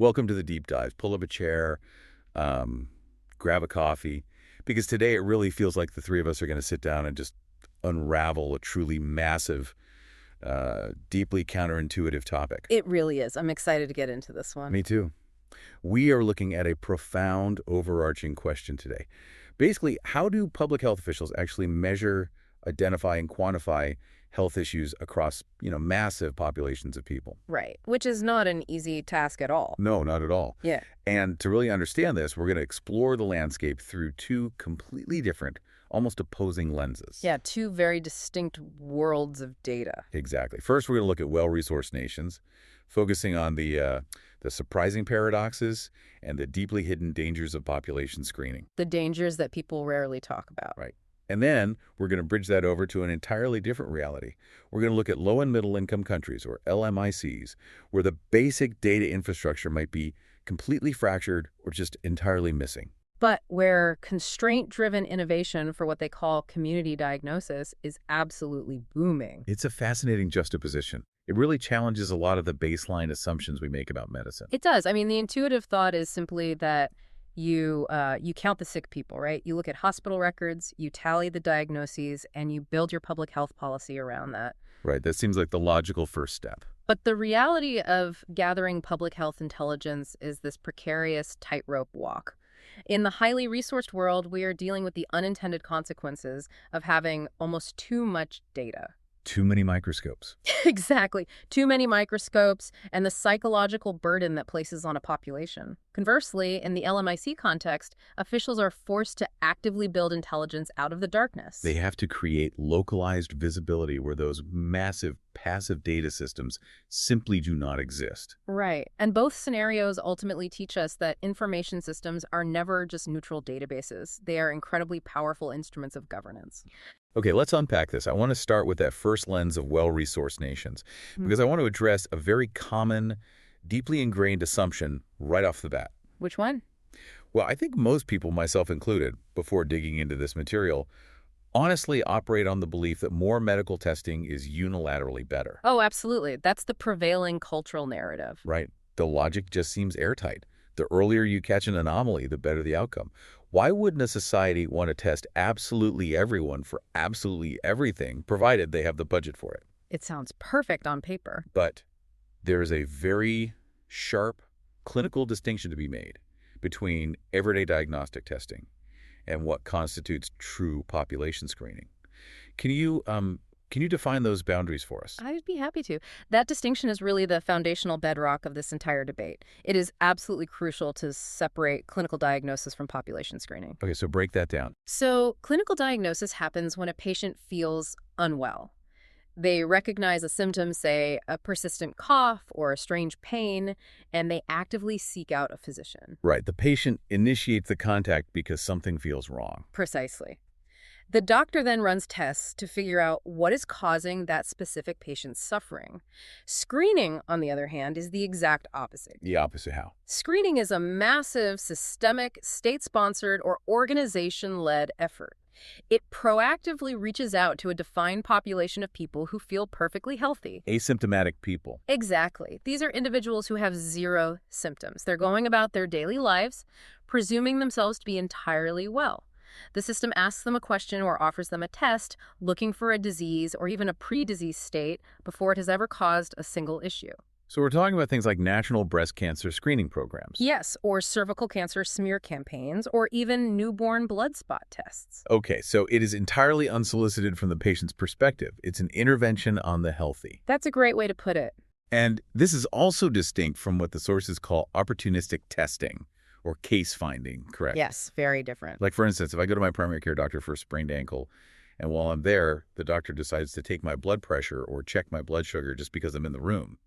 Welcome to the deep dive. Pull up a chair, um, grab a coffee, because today it really feels like the three of us are going to sit down and just unravel a truly massive, deeply counterintuitive topic. It really is. I'm excited to get into this one. Me too. We are looking at a profound, overarching question today. Basically, how do public health officials actually measure, identify, and quantify health issues across, massive populations of people? Right. Which is not an easy task at all. No, not at all. Yeah. And to really understand this, we're going to explore the landscape through two completely different, almost opposing lenses. Yeah, two very distinct worlds of data. Exactly. First, we're going to look at well-resourced nations, focusing on the surprising paradoxes and the deeply hidden dangers of population screening. The dangers that people rarely talk about. Right. And then we're going to bridge that over to an entirely different reality. We're going to look at low and middle income countries, or LMICs, where the basic data infrastructure might be completely fractured or just entirely missing. But where constraint-driven innovation for what they call community diagnosis is absolutely booming. It's a fascinating juxtaposition. It really challenges a lot of the baseline assumptions we make about medicine. It does. I mean, the intuitive thought is simply that you count the sick people, right? You look at hospital records, you tally the diagnoses, and you build your public health policy around that. Right. That seems like the logical first step. But the reality of gathering public health intelligence is this precarious tightrope walk. In the highly resourced world, we are dealing with the unintended consequences of having almost too much data. Too many microscopes. Exactly. Too many microscopes and the psychological burden that places on a population. Conversely, in the LMIC context, officials are forced to actively build intelligence out of the darkness. They have to create localized visibility where those massive passive data systems simply do not exist. Right. And both scenarios ultimately teach us that information systems are never just neutral databases. They are incredibly powerful instruments of governance. Okay, let's unpack this. I want to start with that first lens of well-resourced nations, because I want to address a very common, deeply ingrained assumption right off the bat. Which one? Well, I think most people, myself included, before digging into this material, honestly operate on the belief that more medical testing is unilaterally better. Oh, absolutely. That's the prevailing cultural narrative. Right? The logic just seems airtight. The earlier you catch an anomaly, the better the outcome. Why wouldn't a society want to test absolutely everyone for absolutely everything, provided they have the budget for it? It sounds perfect on paper. But there is a very sharp clinical distinction to be made between everyday diagnostic testing and what constitutes true population screening. Can you define those boundaries for us? I'd be happy to. That distinction is really the foundational bedrock of this entire debate. It is absolutely crucial to separate clinical diagnosis from population screening. Okay, so break that down. So, clinical diagnosis happens when a patient feels unwell. They recognize a symptom, say a persistent cough or a strange pain, and they actively seek out a physician. Right, the patient initiates the contact because something feels wrong. Precisely. The doctor then runs tests to figure out what is causing that specific patient's suffering. Screening, on the other hand, is the exact opposite. The opposite how? Screening is a massive, systemic, state-sponsored, or organization-led effort. It proactively reaches out to a defined population of people who feel perfectly healthy. Asymptomatic people. Exactly. These are individuals who have zero symptoms. They're going about their daily lives, presuming themselves to be entirely well. The system asks them a question or offers them a test, looking for a disease or even a pre-disease state before it has ever caused a single issue. So we're talking about things like national breast cancer screening programs. Yes, or cervical cancer smear campaigns, or even newborn blood spot tests. Okay, so it is entirely unsolicited from the patient's perspective. It's an intervention on the healthy. That's a great way to put it. And this is also distinct from what the sources call opportunistic testing or case finding, correct? Yes, very different. Like, for instance, if I go to my primary care doctor for a sprained ankle, and while I'm there, the doctor decides to take my blood pressure or check my blood sugar just because I'm in the room.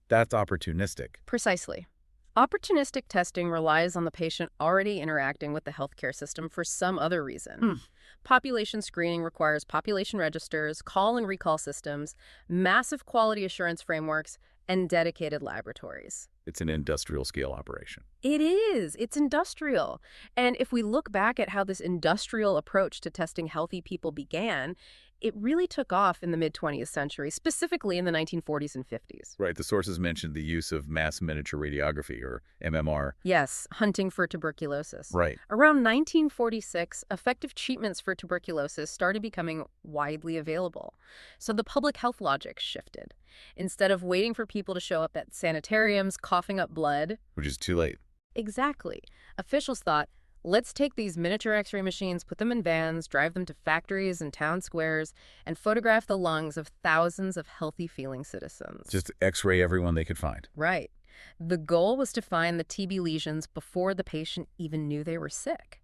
That's opportunistic. Precisely. Opportunistic testing relies on the patient already interacting with the healthcare system for some other reason. Population screening requires population registers, call and recall systems, massive quality assurance frameworks, and dedicated laboratories. It's an industrial scale operation. It is. It's industrial. And if we look back at how this industrial approach to testing healthy people began, It really took off in the mid-20th century, specifically in the 1940s and 50s. Right. The sources mentioned the use of mass miniature radiography, or MMR. Yes, hunting for tuberculosis. Right. Around 1946, effective treatments for tuberculosis started becoming widely available. So the public health logic shifted. Instead of waiting for people to show up at sanitariums coughing up blood, Which is too late. exactly, officials thought, let's take these miniature X-ray machines, put them in vans, drive them to factories and town squares, and photograph the lungs of thousands of healthy-feeling citizens. Just X-ray everyone they could find. Right. The goal was to find the TB lesions before the patient even knew they were sick.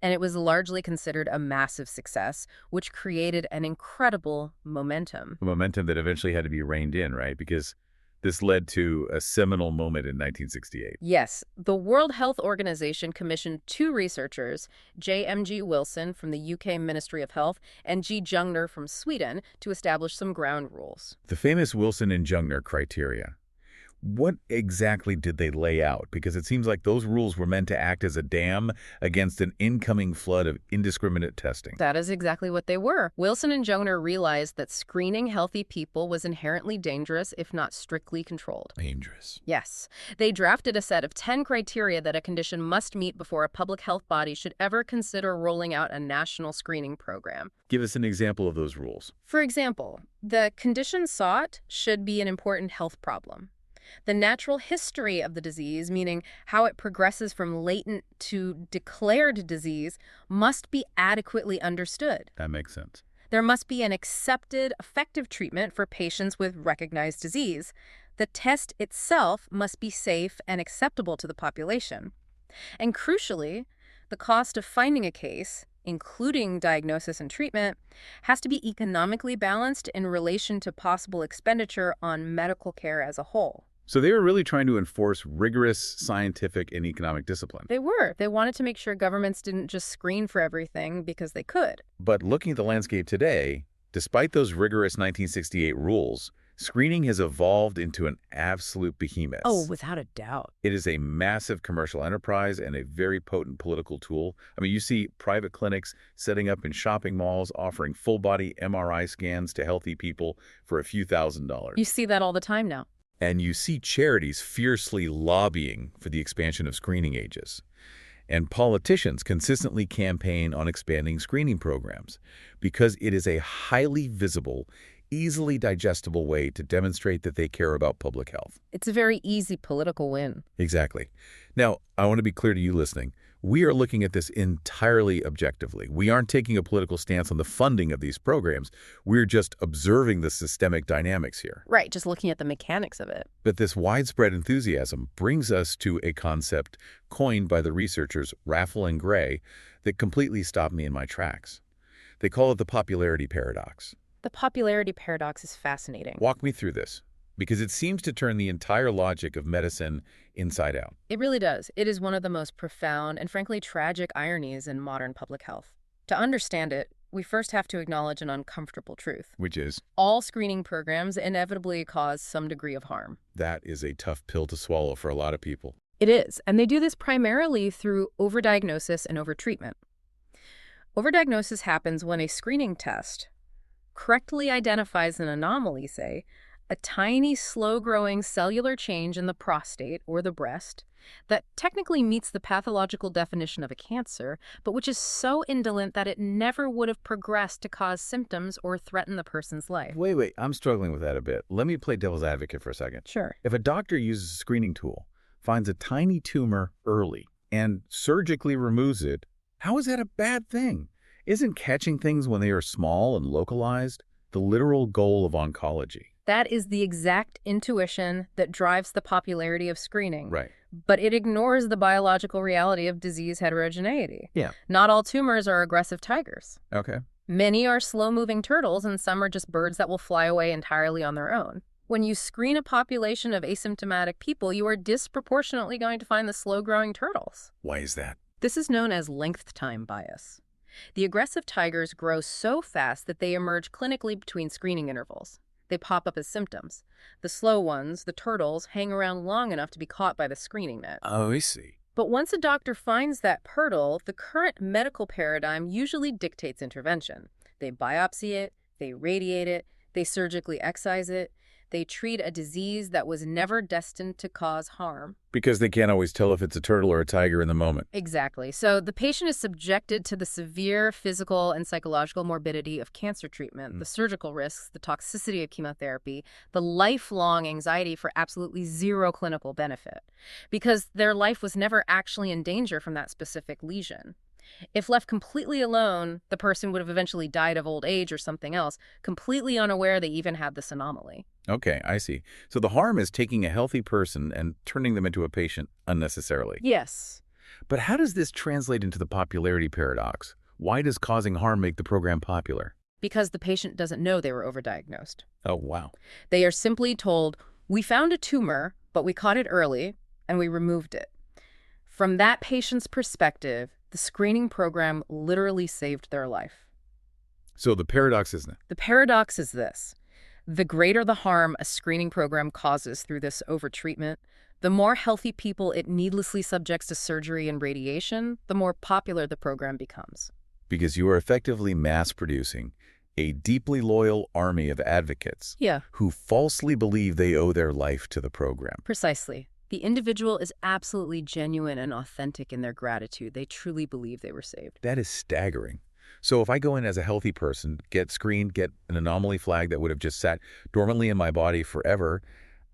And it was largely considered a massive success, which created an incredible momentum. A momentum that eventually had to be reined in, right? Because this led to a seminal moment in 1968. Yes, the World Health Organization commissioned two researchers, J.M.G. Wilson from the UK Ministry of Health and G. Jungner from Sweden, to establish some ground rules. The famous Wilson and Jungner criteria. What exactly did they lay out? Because it seems like those rules were meant to act as a dam against an incoming flood of indiscriminate testing. That is exactly what they were. Wilson and Jungner realized that screening healthy people was inherently dangerous if not strictly controlled. Dangerous. Yes. They drafted a set of 10 criteria that a condition must meet before a public health body should ever consider rolling out a national screening program. Give us an example of those rules. For example, the condition sought should be an important health problem. The natural history of the disease, meaning how it progresses from latent to declared disease, must be adequately understood. That makes sense. There must be an accepted, effective treatment for patients with recognized disease. The test itself must be safe and acceptable to the population. And crucially, the cost of finding a case, including diagnosis and treatment, has to be economically balanced in relation to possible expenditure on medical care as a whole. So they were really trying to enforce rigorous scientific and economic discipline. They were. They wanted to make sure governments didn't just screen for everything because they could. But looking at the landscape today, despite those rigorous 1968 rules, screening has evolved into an absolute behemoth. Oh, without a doubt. It is a massive commercial enterprise and a very potent political tool. I mean, you see private clinics setting up in shopping malls offering full-body MRI scans to healthy people for a few $1,000s. You see that all the time now. And you see charities fiercely lobbying for the expansion of screening ages. And politicians consistently campaign on expanding screening programs because it is a highly visible, easily digestible way to demonstrate that they care about public health. It's a very easy political win. Exactly. Now, I want to be clear to you listening. We are looking at this entirely objectively. We aren't taking a political stance on the funding of these programs. We're just observing the systemic dynamics here. Right, just looking at the mechanics of it. But this widespread enthusiasm brings us to a concept coined by the researchers Raffel and Gray that completely stopped me in my tracks. They call it the popularity paradox. The popularity paradox is fascinating. Walk me through this, because it seems to turn the entire logic of medicine inside out. It really does. It is one of the most profound and frankly tragic ironies in modern public health. To understand it, we first have to acknowledge an uncomfortable truth. Which is? All screening programs inevitably cause some degree of harm. That is a tough pill to swallow for a lot of people. It is, and they do this primarily through overdiagnosis and overtreatment. Overdiagnosis happens when a screening test correctly identifies an anomaly, say, a tiny, slow-growing cellular change in the prostate or the breast that technically meets the pathological definition of a cancer, but which is so indolent that it never would have progressed to cause symptoms or threaten the person's life. Wait, I'm struggling with that a bit. Let me play devil's advocate for a second. Sure. If a doctor uses a screening tool, finds a tiny tumor early, and surgically removes it, how is that a bad thing? Isn't catching things when they are small and localized the literal goal of oncology? That is the exact intuition that drives the popularity of screening. Right. But it ignores the biological reality of disease heterogeneity. Yeah. Not all tumors are aggressive tigers. Okay. Many are slow-moving turtles, and some are just birds that will fly away entirely on their own. When you screen a population of asymptomatic people, you are disproportionately going to find the slow-growing turtles. Why is that? This is known as length time bias. The aggressive tigers grow so fast that they emerge clinically between screening intervals. They pop up as symptoms. The slow ones, the turtles, hang around long enough to be caught by the screening net. Oh, I see. But once a doctor finds that turtle, the current medical paradigm usually dictates intervention. They biopsy it, they radiate it, they surgically excise it, they treat a disease that was never destined to cause harm. Because they can't always tell if it's a turtle or a tiger in the moment. Exactly. So the patient is subjected to the severe physical and psychological morbidity of cancer treatment, the surgical risks, the toxicity of chemotherapy, the lifelong anxiety for absolutely zero clinical benefit, because their life was never actually in danger from that specific lesion. If left completely alone, the person would have eventually died of old age or something else, completely unaware they even had this anomaly. Okay, I see. So the harm is taking a healthy person and turning them into a patient unnecessarily. Yes. But how does this translate into the popularity paradox? Why does causing harm make the program popular? Because the patient doesn't know they were overdiagnosed. Oh, wow. They are simply told, we found a tumor, but we caught it early, and we removed it. From that patient's perspective, the screening program literally saved their life. So the paradox isn't it? The paradox is this. The greater the harm a screening program causes through this overtreatment, the more healthy people it needlessly subjects to surgery and radiation, the more popular the program becomes. Because you are effectively mass-producing a deeply loyal army of advocates who falsely believe they owe their life to the program. Precisely. The individual is absolutely genuine and authentic in their gratitude. They truly believe they were saved. That is staggering. So if I go in as a healthy person, get screened, get an anomaly flag that would have just sat dormantly in my body forever,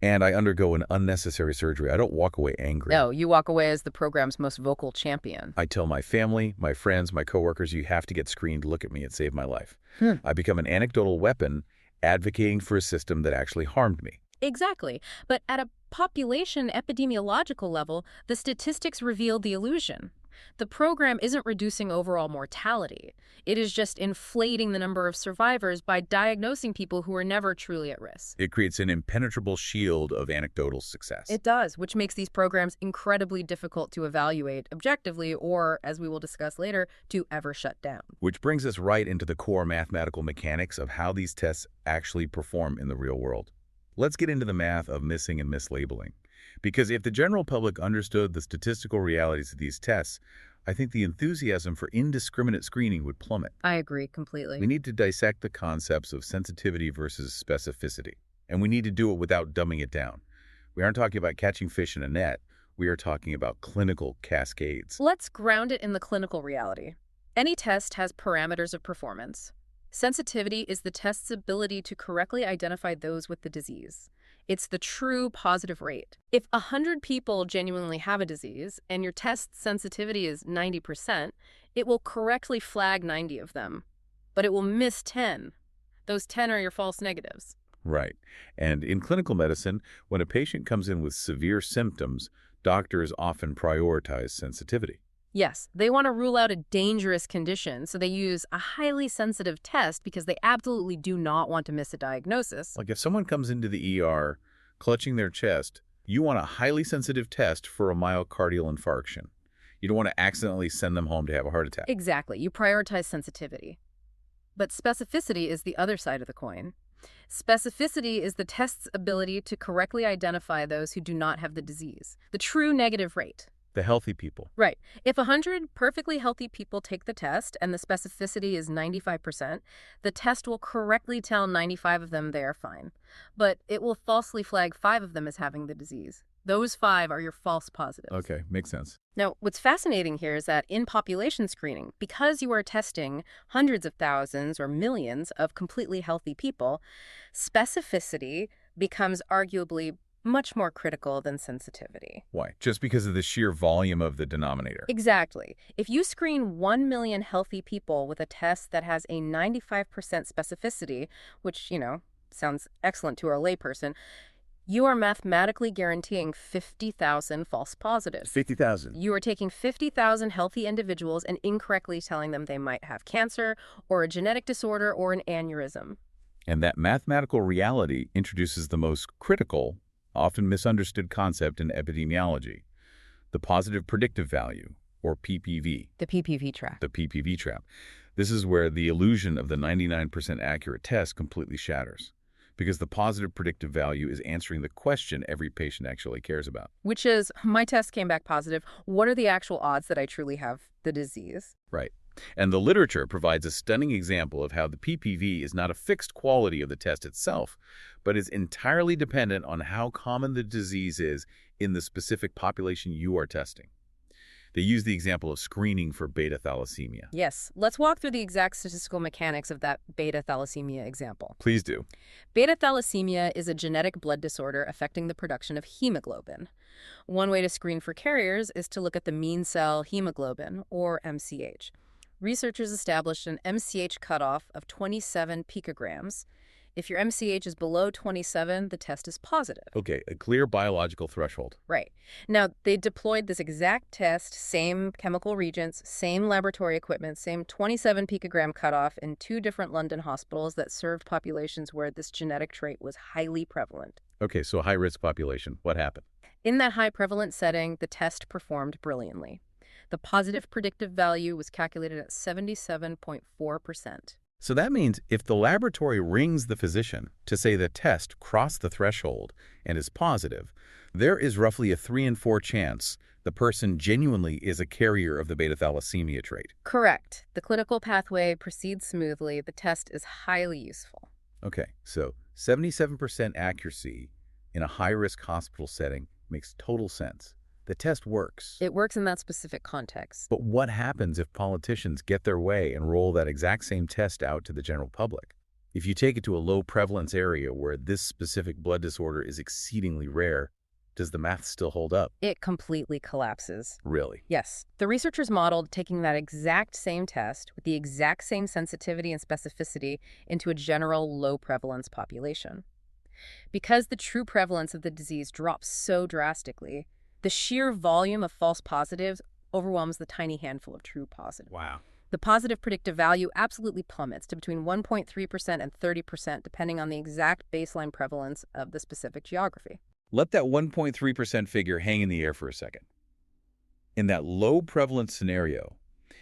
and I undergo an unnecessary surgery, I don't walk away angry. No, you walk away as the program's most vocal champion. I tell my family, my friends, my coworkers, you have to get screened, look at me, it saved my life. I become an anecdotal weapon advocating for a system that actually harmed me. Exactly. But at a population epidemiological level, the statistics reveal the illusion. The program isn't reducing overall mortality. It is just inflating the number of survivors by diagnosing people who are never truly at risk. It creates an impenetrable shield of anecdotal success. It does, which makes these programs incredibly difficult to evaluate objectively or, as we will discuss later, to ever shut down. Which brings us right into the core mathematical mechanics of how these tests actually perform in the real world. Let's get into the math of missing and mislabeling. Because if the general public understood the statistical realities of these tests, I think the enthusiasm for indiscriminate screening would plummet. I agree completely. We need to dissect the concepts of sensitivity versus specificity, and we need to do it without dumbing it down. We aren't talking about catching fish in a net. We are talking about clinical cascades. Let's ground it in the clinical reality. Any test has parameters of performance. Sensitivity is the test's ability to correctly identify those with the disease. It's the true positive rate. If 100 people genuinely have a disease and your test's sensitivity is 90%, it will correctly flag 90 of them, but it will miss 10. Those 10 are your false negatives. Right. And in clinical medicine, when a patient comes in with severe symptoms, doctors often prioritize sensitivity. Yes, they want to rule out a dangerous condition, so they use a highly sensitive test because they absolutely do not want to miss a diagnosis. Like if someone comes into the ER clutching their chest, you want a highly sensitive test for a myocardial infarction. You don't want to accidentally send them home to have a heart attack. Exactly. You prioritize sensitivity. But specificity is the other side of the coin. Specificity is the test's ability to correctly identify those who do not have the disease, the true negative rate. The healthy people. Right. If 100 perfectly healthy people take the test and the specificity is 95%, the test will correctly tell 95 of them they are fine. But it will falsely flag 5 of them as having the disease. Those 5 are your false positives. Okay, makes sense. Now, what's fascinating here is that in population screening, because you are testing hundreds of thousands or millions of completely healthy people, specificity becomes arguably much more critical than sensitivity. Why? Just because of the sheer volume of the denominator. Exactly. If you screen 1 million healthy people with a test that has a 95% specificity, which, sounds excellent to a layperson, you are mathematically guaranteeing 50,000 false positives. 50,000. You are taking 50,000 healthy individuals and incorrectly telling them they might have cancer or a genetic disorder or an aneurysm. And that mathematical reality introduces the most critical, often misunderstood concept in epidemiology, the positive predictive value, or PPV. The PPV trap. The PPV trap. This is where the illusion of the 99% accurate test completely shatters, because the positive predictive value is answering the question every patient actually cares about. Which is, my test came back positive. What are the actual odds that I truly have the disease? Right. And the literature provides a stunning example of how the PPV is not a fixed quality of the test itself, but is entirely dependent on how common the disease is in the specific population you are testing. They use the example of screening for beta thalassemia. Yes, let's walk through the exact statistical mechanics of that beta thalassemia example. Please do. Beta thalassemia is a genetic blood disorder affecting the production of hemoglobin. One way to screen for carriers is to look at the mean cell hemoglobin, or MCH. Researchers established an MCH cutoff of 27 picograms. If your MCH is below 27, the test is positive. Okay, a clear biological threshold. Right. Now, they deployed this exact test, same chemical reagents, same laboratory equipment, same 27 picogram cutoff in 2 different London hospitals that served populations where this genetic trait was highly prevalent. Okay, so a high-risk population. What happened? In that high prevalent setting, the test performed brilliantly. The positive predictive value was calculated at 77.4%. So that means if the laboratory rings the physician to say the test crossed the threshold and is positive, there is roughly a 3 in 4 chance the person genuinely is a carrier of the beta thalassemia trait. Correct. The clinical pathway proceeds smoothly. The test is highly useful. Okay, so 77% accuracy in a high-risk hospital setting makes total sense. The test works. It works in that specific context. But what happens if politicians get their way and roll that exact same test out to the general public? If you take it to a low prevalence area where this specific blood disorder is exceedingly rare, does the math still hold up? It completely collapses. Really? Yes. The researchers modeled taking that exact same test with the exact same sensitivity and specificity into a general low prevalence population. Because the true prevalence of the disease drops so drastically, the sheer volume of false positives overwhelms the tiny handful of true positives. Wow. The positive predictive value absolutely plummets to between 1.3% and 30%, depending on the exact baseline prevalence of the specific geography. Let that 1.3% figure hang in the air for a second. In that low prevalence scenario,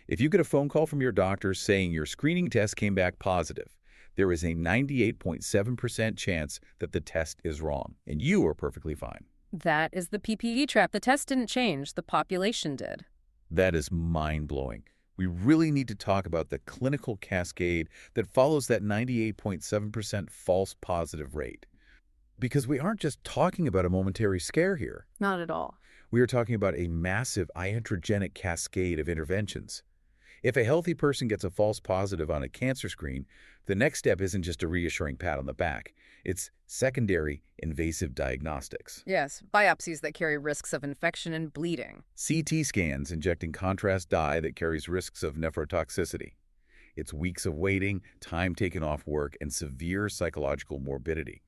if you get a phone call from your doctor saying your screening test came back positive, there is a 98.7% chance that the test is wrong, and you are perfectly fine. That is the PPV trap. The test didn't change. The population did. That is mind-blowing. We really need to talk about the clinical cascade that follows that 98.7% false positive rate. Because we aren't just talking about a momentary scare here. Not at all. We are talking about a massive iatrogenic cascade of interventions. If a healthy person gets a false positive on a cancer screen, the next step isn't just a reassuring pat on the back. It's secondary invasive diagnostics. Yes, biopsies that carry risks of infection and bleeding. CT scans injecting contrast dye that carries risks of nephrotoxicity. It's weeks of waiting, time taken off work, and severe psychological morbidity.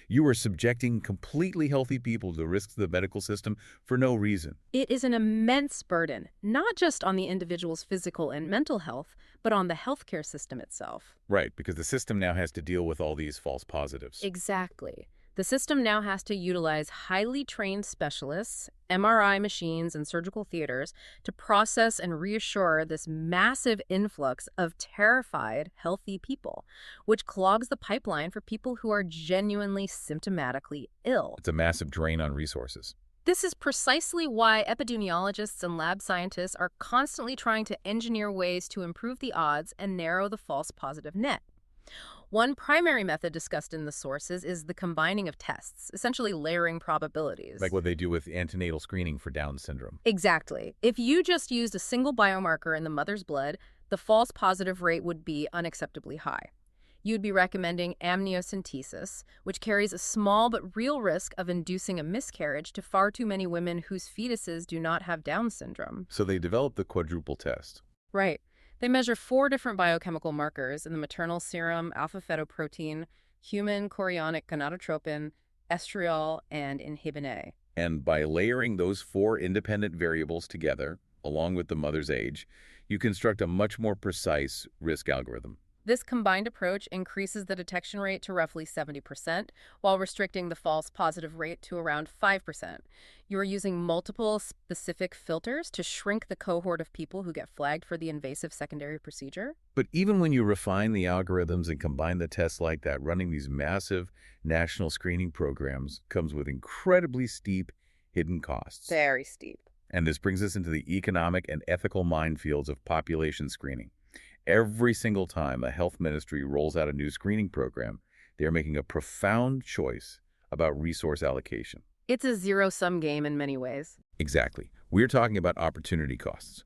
You are subjecting completely healthy people to the risks of the medical system for no reason. It is an immense burden, not just on the individual's physical and mental health, but on the healthcare system itself. Right, because the system now has to deal with all these false positives. Exactly. The system now has to utilize highly trained specialists, MRI machines, and surgical theaters to process and reassure this massive influx of terrified, healthy people, which clogs the pipeline for people who are genuinely symptomatically ill. It's a massive drain on resources. This is precisely why epidemiologists and lab scientists are constantly trying to engineer ways to improve the odds and narrow the false positive net. One primary method discussed in the sources is the combining of tests, essentially layering probabilities. Like what they do with antenatal screening for Down syndrome. Exactly. If you just used a single biomarker in the mother's blood, the false positive rate would be unacceptably high. You'd be recommending amniocentesis, which carries a small but real risk of inducing a miscarriage to far too many women whose fetuses do not have Down syndrome. So they developed the quadruple test. Right. They measure 4 different biochemical markers in the maternal serum, alpha-fetoprotein, human chorionic gonadotropin, estriol, and inhibin A. And by layering those 4 independent variables together, along with the mother's age, you construct a much more precise risk algorithm. This combined approach increases the detection rate to roughly 70%, while restricting the false positive rate to around 5%. You are using multiple specific filters to shrink the cohort of people who get flagged for the invasive secondary procedure. But even when you refine the algorithms and combine the tests like that, running these massive national screening programs comes with incredibly steep hidden costs. Very steep. And this brings us into the economic and ethical minefields of population screening. every single time a health ministry rolls out a new screening program, they are making a profound choice about resource allocation. It's a zero-sum game in many ways. Exactly. We're talking about opportunity costs.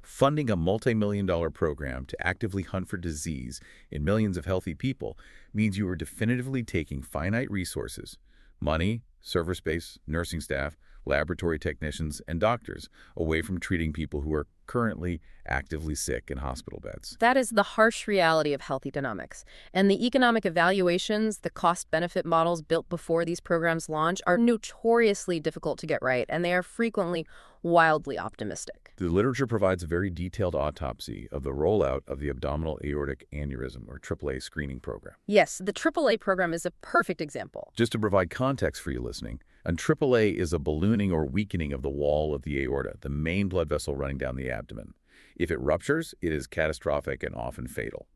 Funding a multi-million-dollar program to actively hunt for disease in millions of healthy people means you are definitively taking finite resources, money, server space, nursing staff, laboratory technicians, and doctors away from treating people who are currently actively sick in hospital beds. That is the harsh reality of health economics. And the economic evaluations, the cost-benefit models built before these programs launch are notoriously difficult to get right, and they are frequently wildly optimistic. The literature provides a very detailed autopsy of the rollout of the abdominal aortic aneurysm, or AAA screening program. Yes, the AAA program is a perfect example. Just to provide context for you listening, an AAA is a ballooning or weakening of the wall of the aorta, the main blood vessel running down the abdomen. If it ruptures, it is catastrophic and often fatal.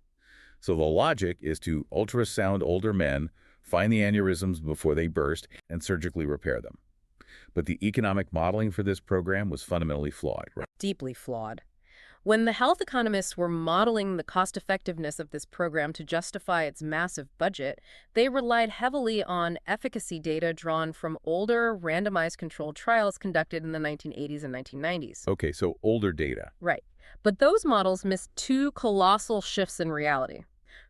So the logic is to ultrasound older men, find the aneurysms before they burst, and surgically repair them. But the economic modeling for this program was fundamentally flawed, right? Deeply flawed. When the health economists were modeling the cost-effectiveness of this program to justify its massive budget, they relied heavily on efficacy data drawn from older, randomized controlled trials conducted in the 1980s and 1990s. Okay, so older data. Right. But those models missed two colossal shifts in reality.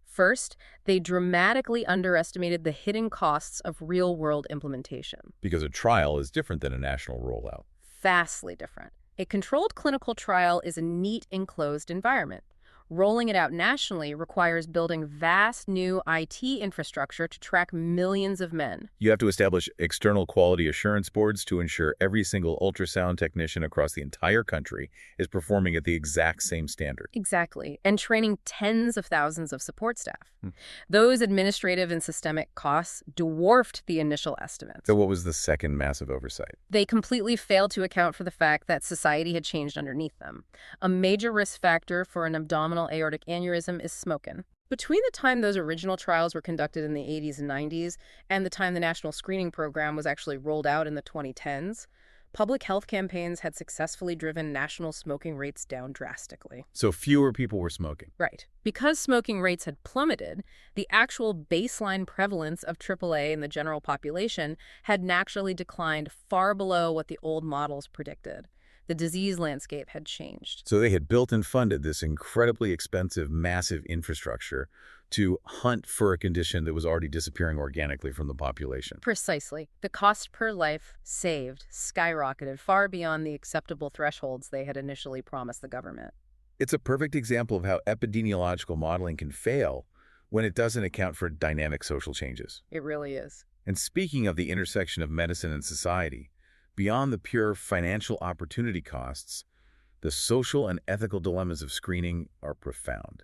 First, they dramatically underestimated the hidden costs of real-world implementation. Because a trial is different than a national rollout. Vastly different. A controlled clinical trial is a neat, enclosed environment. Rolling it out nationally requires building vast new IT infrastructure to track millions of men. You have to establish external quality assurance boards to ensure every single ultrasound technician across the entire country is performing at the exact same standard. Exactly. And training tens of thousands of support staff. Those administrative and systemic costs dwarfed the initial estimates. So what was the second massive oversight? They completely failed to account for the fact that society had changed underneath them. A major risk factor for an abdominal aortic aneurysm is smoking. Between the time those original trials were conducted in the 80s and 90s and the time the national screening program was actually rolled out in the 2010s, public health campaigns had successfully driven national smoking rates down drastically. So fewer people were smoking. Right. Because smoking rates had plummeted, the actual baseline prevalence of AAA in the general population had naturally declined far below what the old models predicted. The disease landscape had changed. So they had built and funded this incredibly expensive, massive infrastructure to hunt for a condition that was already disappearing organically from the population. Precisely. The cost per life saved skyrocketed far beyond the acceptable thresholds they had initially promised the government. It's a perfect example of how epidemiological modeling can fail when it doesn't account for dynamic social changes. It really is. And speaking of the intersection of medicine and society, beyond the pure financial opportunity costs, the social and ethical dilemmas of screening are profound.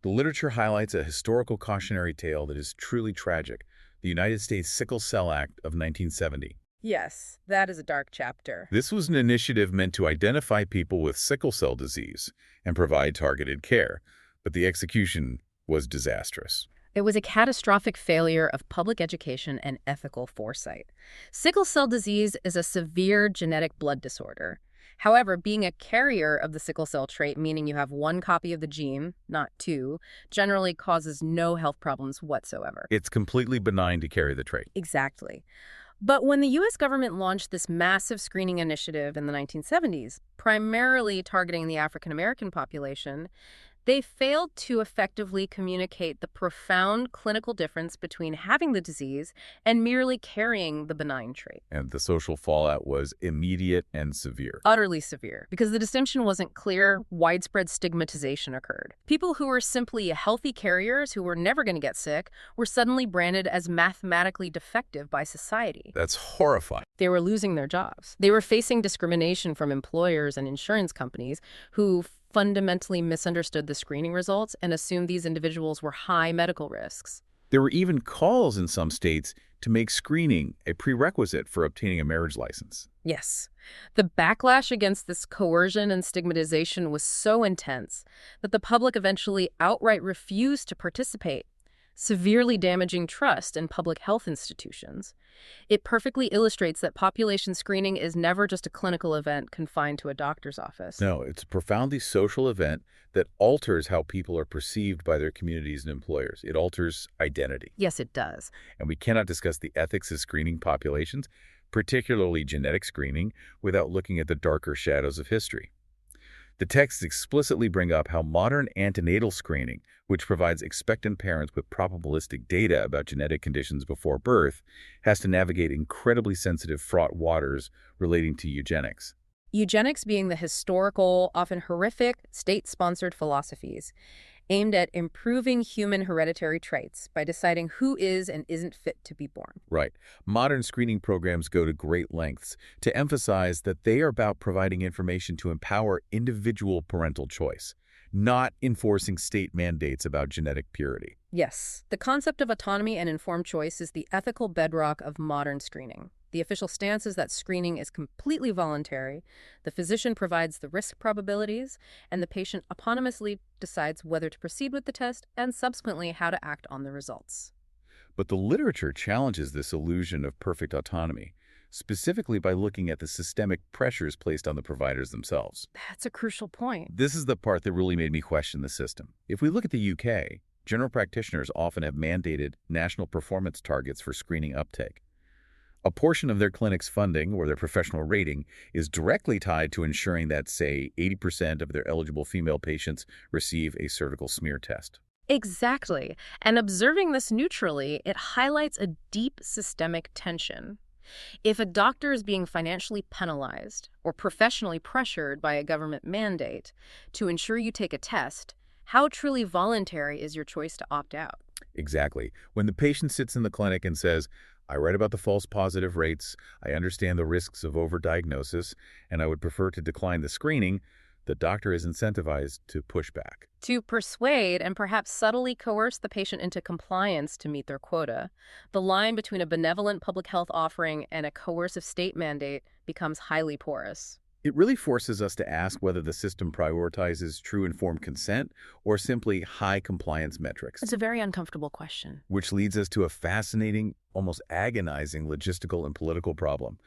The literature highlights a historical cautionary tale that is truly tragic, the United States Sickle Cell Act of 1970. Yes, that is a dark chapter. This was an initiative meant to identify people with sickle cell disease and provide targeted care, but the execution was disastrous. It was a catastrophic failure of public education and ethical foresight. Sickle cell disease is a severe genetic blood disorder. However, being a carrier of the sickle cell trait, meaning you have one copy of the gene, not two, generally causes no health problems whatsoever. It's completely benign to carry the trait. Exactly. But when the U.S. government launched this massive screening initiative in the 1970s, primarily targeting the African American population, they failed to effectively communicate the profound clinical difference between having the disease and merely carrying the benign trait. And the social fallout was immediate and severe. Utterly severe. Because the distinction wasn't clear, widespread stigmatization occurred. People who were simply healthy carriers who were never going to get sick were suddenly branded as mathematically defective by society. That's horrifying. They were losing their jobs. They were facing discrimination from employers and insurance companies who fundamentally misunderstood the screening results and assumed these individuals were high medical risks. There were even calls in some states to make screening a prerequisite for obtaining a marriage license. Yes. The backlash against this coercion and stigmatization was so intense that the public eventually outright refused to participate. severely damaging trust in public health institutions. It perfectly illustrates that population screening is never just a clinical event confined to a doctor's office. No, it's a profoundly social event that alters how people are perceived by their communities and employers. It alters identity. Yes, it does. And we cannot discuss the ethics of screening populations, particularly genetic screening, without looking at the darker shadows of history. The texts explicitly bring up how modern antenatal screening, which provides expectant parents with probabilistic data about genetic conditions before birth, has to navigate incredibly sensitive, fraught waters relating to eugenics. Eugenics being the historical, often horrific, state-sponsored philosophies aimed at improving human hereditary traits by deciding who is and isn't fit to be born. Right. Modern screening programs go to great lengths to emphasize that they are about providing information to empower individual parental choice, not enforcing state mandates about genetic purity. Yes, the concept of autonomy and informed choice is the ethical bedrock of modern screening. The official stance is that screening is completely voluntary, the physician provides the risk probabilities, and the patient autonomously decides whether to proceed with the test and subsequently how to act on the results. But the literature challenges this illusion of perfect autonomy, specifically by looking at the systemic pressures placed on the providers themselves. That's a crucial point. This is the part that really made me question the system. If we look at the UK, general practitioners often have mandated national performance targets for screening uptake. A portion of their clinic's funding or their professional rating is directly tied to ensuring that, say, 80% of their eligible female patients receive a cervical smear test. Exactly. And observing this neutrally, it highlights a deep systemic tension. If a doctor is being financially penalized or professionally pressured by a government mandate to ensure you take a test, how truly voluntary is your choice to opt out? Exactly. When the patient sits in the clinic and says, I read about the false positive rates, I understand the risks of overdiagnosis, and I would prefer to decline the screening, the doctor is incentivized to push back. To persuade and perhaps subtly coerce the patient into compliance to meet their quota, the line between a benevolent public health offering and a coercive state mandate becomes highly porous. It really forces us to ask whether the system prioritizes true informed consent or simply high compliance metrics. It's a very uncomfortable question. Which leads us to a fascinating, almost agonizing logistical and political problem.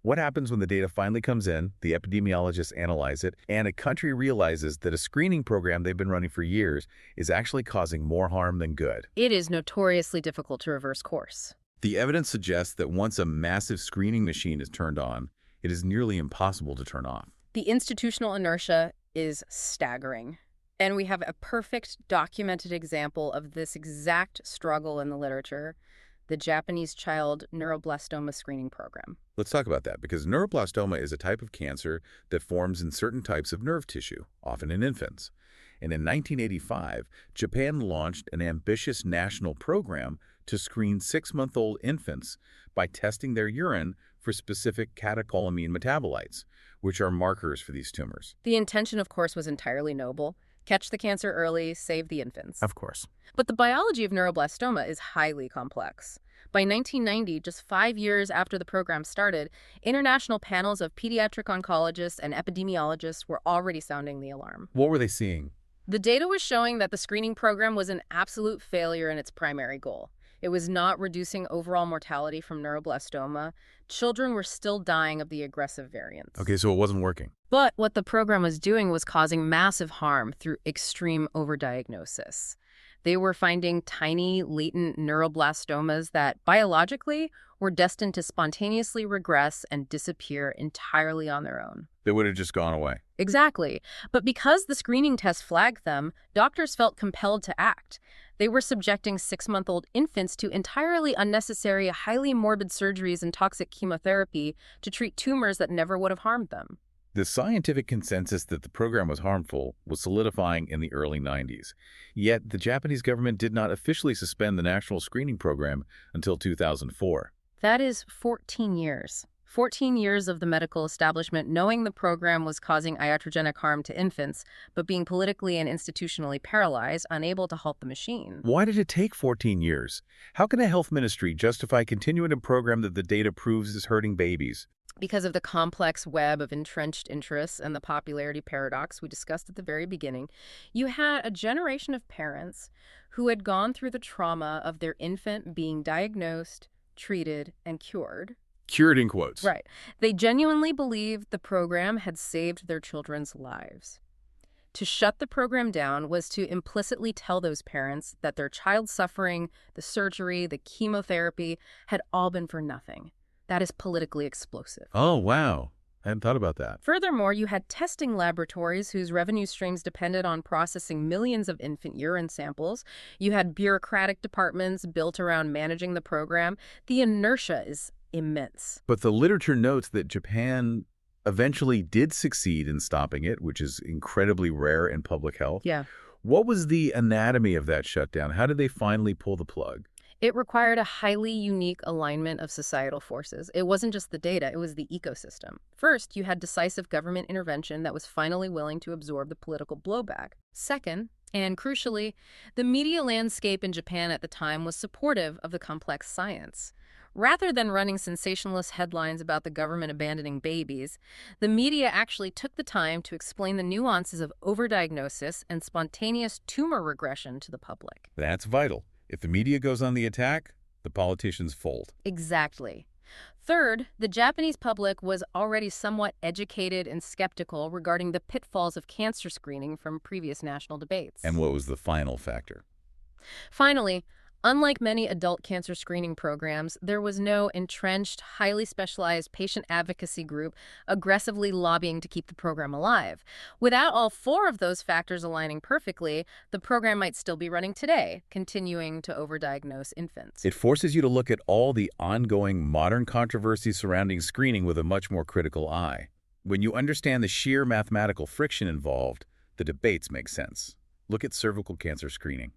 What happens when the data finally comes in, the epidemiologists analyze it, and a country realizes that a screening program they've been running for years is actually causing more harm than good? It is notoriously difficult to reverse course. The evidence suggests that once a massive screening machine is turned on, it is nearly impossible to turn off. The institutional inertia is staggering. And we have a perfect documented example of this exact struggle in the literature, the Japanese child neuroblastoma screening program. Let's talk about that, because neuroblastoma is a type of cancer that forms in certain types of nerve tissue, often in infants. And in 1985, Japan launched an ambitious national program to screen 6-month-old infants by testing their urine for specific catecholamine metabolites, which are markers for these tumors. The intention, of course, was entirely noble. Catch the cancer early, save the infants. Of course. But the biology of neuroblastoma is highly complex. By 1990, just 5 years after the program started, international panels of pediatric oncologists and epidemiologists were already sounding the alarm. What were they seeing? The data was showing that the screening program was an absolute failure in its primary goal. It was not reducing overall mortality from neuroblastoma. Children were still dying of the aggressive variants. Okay, so it wasn't working. But what the program was doing was causing massive harm through extreme overdiagnosis. They were finding tiny, latent neuroblastomas that, biologically, were destined to spontaneously regress and disappear entirely on their own. They would have just gone away. Exactly. But because the screening test flagged them, doctors felt compelled to act. They were subjecting 6-month-old infants to entirely unnecessary, highly morbid surgeries and toxic chemotherapy to treat tumors that never would have harmed them. The scientific consensus that the program was harmful was solidifying in the early 90s. Yet, the Japanese government did not officially suspend the national screening program until 2004. That is 14 years. 14 years of the medical establishment knowing the program was causing iatrogenic harm to infants, but being politically and institutionally paralyzed, unable to halt the machine. Why did it take 14 years? How can a health ministry justify continuing a program that the data proves is hurting babies? Because of the complex web of entrenched interests and the popularity paradox we discussed at the very beginning, you had a generation of parents who had gone through the trauma of their infant being diagnosed, treated, and cured. Cured in quotes. Right. They genuinely believed the program had saved their children's lives. To shut the program down was to implicitly tell those parents that their child's suffering, the surgery, the chemotherapy had all been for nothing. That is politically explosive. Oh, wow. I hadn't thought about that. Furthermore, you had testing laboratories whose revenue streams depended on processing millions of infant urine samples. You had bureaucratic departments built around managing the program. The inertia is immense. But the literature notes that Japan eventually did succeed in stopping it, which is incredibly rare in public health. Yeah. What was the anatomy of that shutdown? How did they finally pull the plug? It required a highly unique alignment of societal forces. It wasn't just the data, it was the ecosystem. First, you had decisive government intervention that was finally willing to absorb the political blowback. Second, and crucially, the media landscape in Japan at the time was supportive of the complex science. Rather than running sensationalist headlines about the government abandoning babies, the media actually took the time to explain the nuances of overdiagnosis and spontaneous tumor regression to the public. That's vital. If the media goes on the attack, the politicians fold. Exactly. Third, the Japanese public was already somewhat educated and skeptical regarding the pitfalls of cancer screening from previous national debates. And what was the final factor? Finally, unlike many adult cancer screening programs, there was no entrenched, highly specialized patient advocacy group aggressively lobbying to keep the program alive. Without all four of those factors aligning perfectly, the program might still be running today, continuing to overdiagnose infants. It forces you to look at all the ongoing modern controversies surrounding screening with a much more critical eye. When you understand the sheer mathematical friction involved, the debates make sense. Look at cervical cancer screening.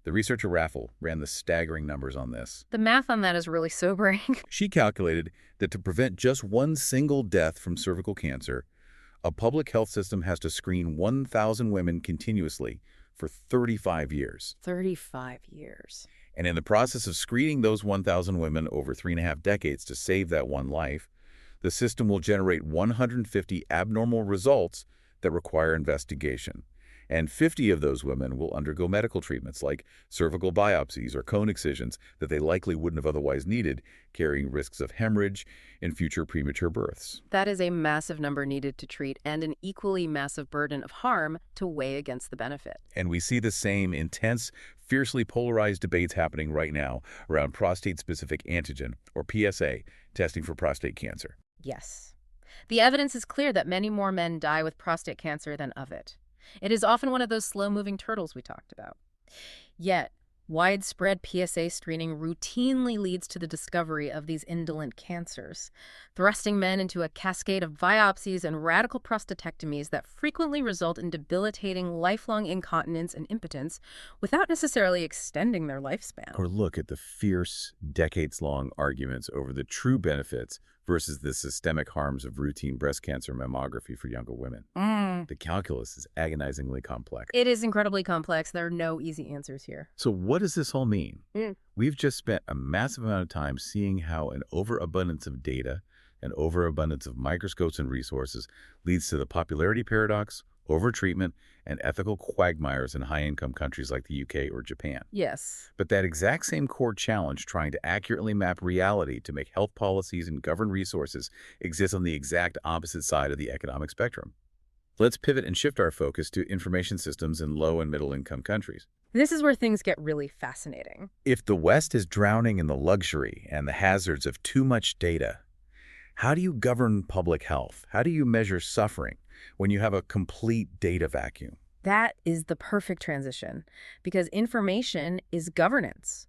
The researcher Raffel ran the staggering numbers on this. The math on that is really sobering. She calculated that to prevent just one single death from cervical cancer, a public health system has to screen 1,000 women continuously for 35 years. 35 years. And in the process of screening those 1,000 women over 3.5 decades to save that one life, the system will generate 150 abnormal results that require investigation. And 50 of those women will undergo medical treatments like cervical biopsies or cone excisions that they likely wouldn't have otherwise needed, carrying risks of hemorrhage and future premature births. That is a massive number needed to treat and an equally massive burden of harm to weigh against the benefit. And we see the same intense, fiercely polarized debates happening right now around prostate-specific antigen, or PSA, testing for prostate cancer. Yes. The evidence is clear that many more men die with prostate cancer than of it. It is often one of those slow-moving turtles we talked about. Yet, widespread PSA screening routinely leads to the discovery of these indolent cancers, thrusting men into a cascade of biopsies and radical prostatectomies that frequently result in debilitating lifelong incontinence and impotence without necessarily extending their lifespan. Or look at the fierce, decades-long arguments over the true benefits versus the systemic harms of routine breast cancer mammography for younger women. The calculus is agonizingly complex. It is incredibly complex. There are no easy answers here. So what does this all mean? We've just spent a massive amount of time seeing how an overabundance of data, an overabundance of microscopes and resources leads to the popularity paradox, overtreatment, and ethical quagmires in high-income countries like the UK or Japan. Yes. But that exact same core challenge, trying to accurately map reality to make health policies and govern resources, exists on the exact opposite side of the economic spectrum. Let's pivot and shift our focus to information systems in low- and middle-income countries. This is where things get really fascinating. If the West is drowning in the luxury and the hazards of too much data, how do you govern public health? How do you measure suffering when you have a complete data vacuum? That is the perfect transition, because information is governance.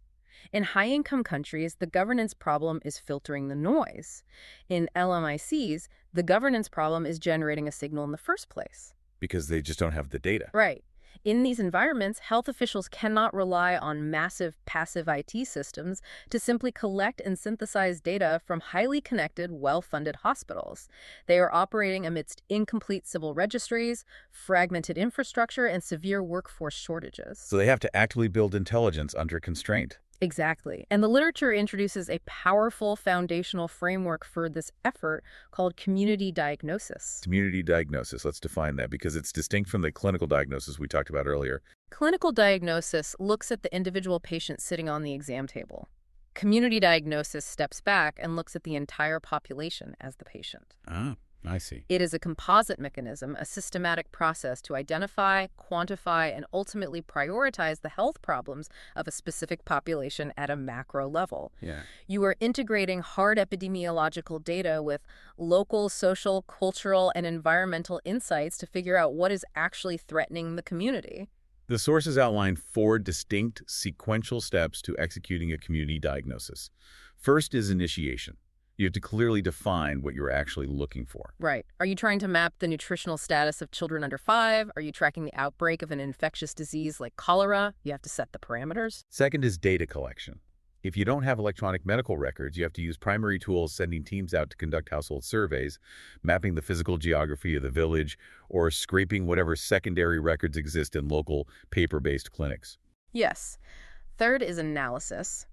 In high-income countries, the governance problem is filtering the noise. In LMICs, the governance problem is generating a signal in the first place. Because they just don't have the data. Right. In these environments, health officials cannot rely on massive passive IT systems to simply collect and synthesize data from highly connected, well-funded hospitals. They are operating amidst incomplete civil registries, fragmented infrastructure, and severe workforce shortages. So they have to actively build intelligence under constraint. Exactly. And the literature introduces a powerful foundational framework for this effort called community diagnosis. Community diagnosis, let's define that because it's distinct from the clinical diagnosis we talked about earlier. Clinical diagnosis looks at the individual patient sitting on the exam table. Community diagnosis steps back and looks at the entire population as the patient. Ah, I see. It is a composite mechanism, a systematic process to identify, quantify, and ultimately prioritize the health problems of a specific population at a macro level. Yeah. You are integrating hard epidemiological data with local, social, cultural, and environmental insights to figure out what is actually threatening the community. The sources outline 4 distinct sequential steps to executing a community diagnosis. First is initiation. You have to clearly define what you're actually looking for. Right. Are you trying to map the nutritional status of children under 5? Are you tracking the outbreak of an infectious disease like cholera? You have to set the parameters. Second is data collection. If you don't have electronic medical records, you have to use primary tools, sending teams out to conduct household surveys, mapping the physical geography of the village, or scraping whatever secondary records exist in local paper-based clinics. Yes. Third is analysis.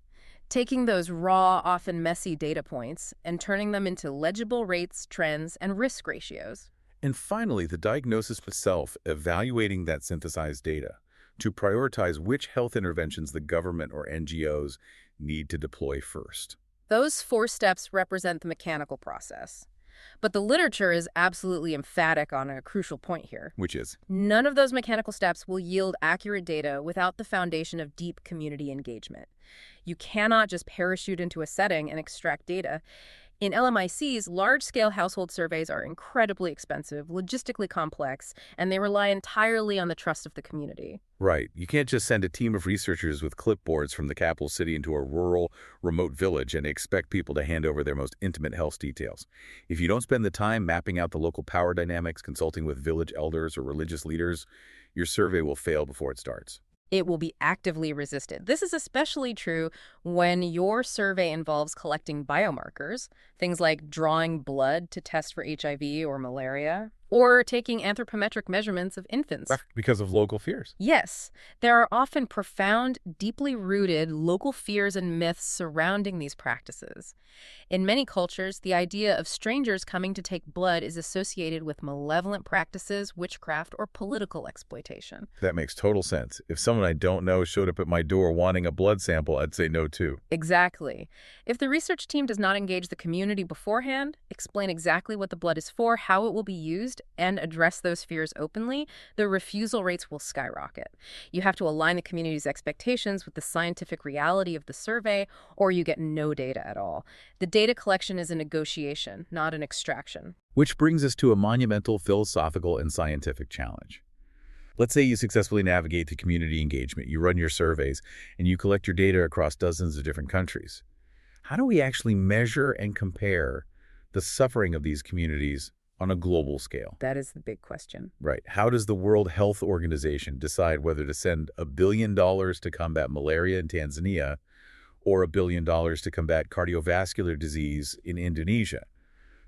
Taking those raw, often messy data points and turning them into legible rates, trends, and risk ratios. And finally, the diagnosis itself, evaluating that synthesized data to prioritize which health interventions the government or NGOs need to deploy first. Those 4 steps represent the mechanical process. But the literature is absolutely emphatic on a crucial point here. Which is? None of those mechanical steps will yield accurate data without the foundation of deep community engagement. You cannot just parachute into a setting and extract data. In LMICs, large-scale household surveys are incredibly expensive, logistically complex, and they rely entirely on the trust of the community. Right. You can't just send a team of researchers with clipboards from the capital city into a rural, remote village and expect people to hand over their most intimate health details. If you don't spend the time mapping out the local power dynamics, consulting with village elders or religious leaders, your survey will fail before it starts. It will be actively resisted. This is especially true when your survey involves collecting biomarkers, things like drawing blood to test for HIV or malaria, or taking anthropometric measurements of infants. Because of local fears. Yes, there are often profound, deeply rooted local fears and myths surrounding these practices. In many cultures, the idea of strangers coming to take blood is associated with malevolent practices, witchcraft, or political exploitation. That makes total sense. If someone I don't know showed up at my door wanting a blood sample, I'd say no too. Exactly. If the research team does not engage the community beforehand, explain exactly what the blood is for, how it will be used, and address those fears openly, the refusal rates will skyrocket. You have to align the community's expectations with the scientific reality of the survey, or you get no data at all. The data collection is a negotiation, not an extraction. Which brings us to a monumental philosophical and scientific challenge. Let's say you successfully navigate the community engagement, you run your surveys, and you collect your data across dozens of different countries. How do we actually measure and compare the suffering of these communities on a global scale? That is the big question. Right. How does the World Health Organization decide whether to send $1 billion to combat malaria in Tanzania or $1 billion to combat cardiovascular disease in Indonesia?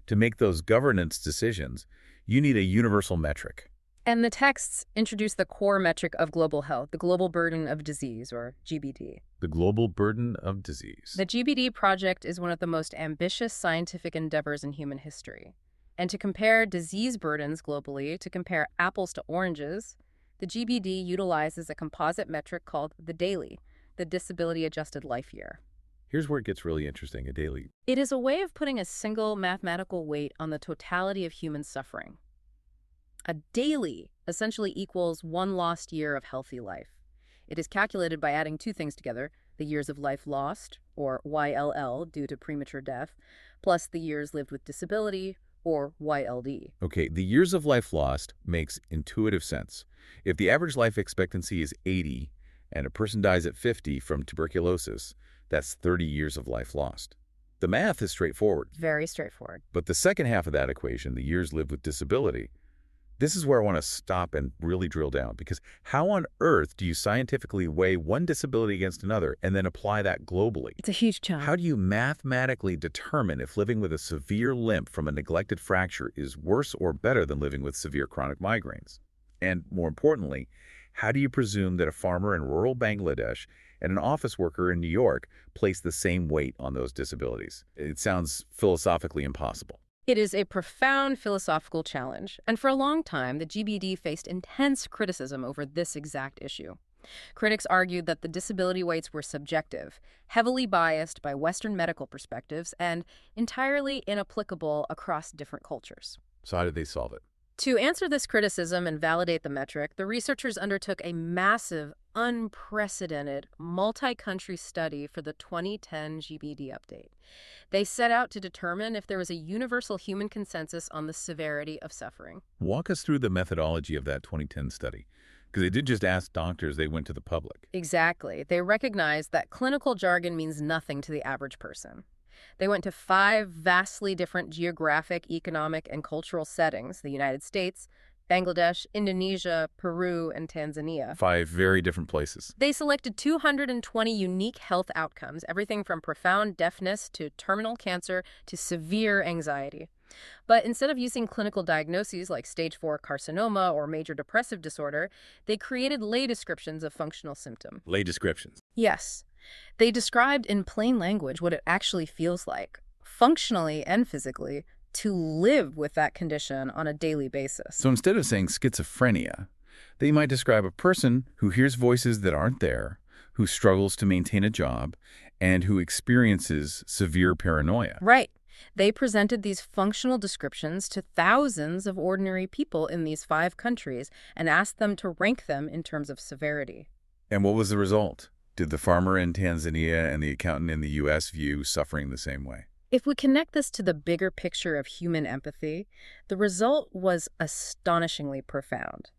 To make those governance decisions, you need a universal metric. And the texts introduce the core metric of global health, the global burden of disease, or GBD. The global burden of disease. The GBD project is one of the most ambitious scientific endeavors in human history. And to compare disease burdens globally, to compare apples to oranges, the GBD utilizes a composite metric called the DAILY, the Disability Adjusted Life Year. Here's where it gets really interesting, a daily. It is a way of putting a single mathematical weight on the totality of human suffering. A daily essentially equals 1 lost year of healthy life. It is calculated by adding 2 things together, the years of life lost, or YLL, due to premature death, plus the years lived with disability, or YLD. Okay, the years of life lost makes intuitive sense. If the average life expectancy is 80 and a person dies at 50 from tuberculosis, that's 30 years of life lost. The math is straightforward. Very straightforward. But the second half of that equation, the years lived with disability, this is where I want to stop and really drill down, because how on earth do you scientifically weigh one disability against another and then apply that globally? It's a huge challenge. How do you mathematically determine if living with a severe limp from a neglected fracture is worse or better than living with severe chronic migraines? And more importantly, how do you presume that a farmer in rural Bangladesh and an office worker in New York place the same weight on those disabilities? It sounds philosophically impossible. It is a profound philosophical challenge, and for a long time, the GBD faced intense criticism over this exact issue. Critics argued that the disability weights were subjective, heavily biased by Western medical perspectives, and entirely inapplicable across different cultures. So how did they solve it? To answer this criticism and validate the metric, the researchers undertook a massive, unprecedented, multi-country study for the 2010 GBD update. They set out to determine if there was a universal human consensus on the severity of suffering. Walk us through the methodology of that 2010 study, because they didn't just ask doctors, they went to the public. Exactly. They recognized that clinical jargon means nothing to the average person. They went to 5 vastly different geographic, economic, and cultural settings: the United States, Bangladesh, Indonesia, Peru, and Tanzania. 5 very different places. They selected 220 unique health outcomes, everything from profound deafness to terminal cancer to severe anxiety. But instead of using clinical diagnoses like stage 4 carcinoma or major depressive disorder, they created lay descriptions of functional symptom. Lay descriptions. Yes. They described in plain language what it actually feels like, functionally and physically, to live with that condition on a daily basis. So instead of saying schizophrenia, they might describe a person who hears voices that aren't there, who struggles to maintain a job, and who experiences severe paranoia. Right. They presented these functional descriptions to thousands of ordinary people in these 5 countries and asked them to rank them in terms of severity. And what was the result? Did the farmer in Tanzania and the accountant in the U.S. view suffering the same way? If we connect this to the bigger picture of human empathy, the result was astonishingly profound.